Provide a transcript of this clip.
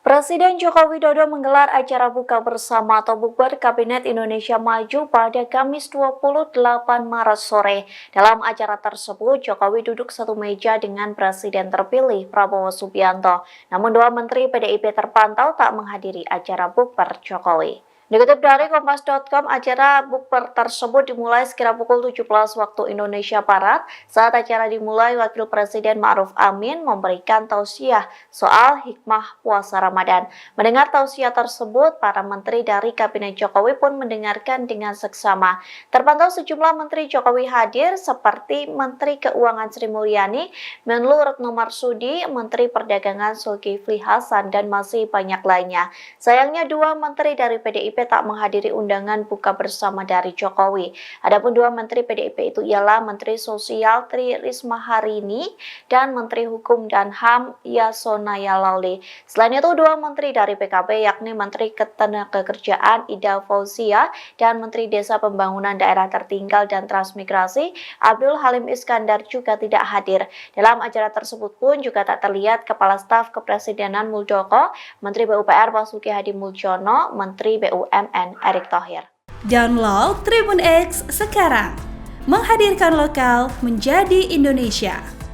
Presiden Joko Widodo menggelar acara buka bersama atau bukber Kabinet Indonesia Maju pada Kamis 28 Maret sore. Dalam acara tersebut, Jokowi duduk satu meja dengan Presiden terpilih Prabowo Subianto. Namun dua menteri PDIP terpantau tak menghadiri acara bukber Jokowi. Dikutip dari Kompas.com, acara bukber tersebut dimulai sekira pukul 17 waktu Indonesia Barat. Saat acara dimulai, Wakil Presiden Ma'ruf Amin memberikan tausiah soal hikmah puasa Ramadan. Mendengar tausiah tersebut, para menteri dari Kabinet Jokowi pun mendengarkan dengan seksama. Terpantau sejumlah menteri Jokowi hadir seperti Menteri Keuangan Sri Mulyani, Menlu Retno Marsudi, Menteri Perdagangan Zulkifli Hasan, dan masih banyak lainnya. Sayangnya dua menteri dari PDIP tak menghadiri undangan buka bersama dari Jokowi. Adapun dua menteri PDIP itu ialah Menteri Sosial Tri Risma Harini dan Menteri Hukum dan HAM Yasona Lauli. Selain itu dua menteri dari PKB yakni Menteri Ketenagakerjaan Ida Fauzia dan Menteri Desa Pembangunan Daerah Tertinggal dan Transmigrasi Abdul Halim Iskandar juga tidak hadir. Dalam acara tersebut pun juga tak terlihat Kepala Staf Kepresidenan Muldoko, Menteri PUPR Basuki Hadi Muljono, Menteri BUMN Erick Thohir. Download Tribun X sekarang, menghadirkan lokal menjadi Indonesia.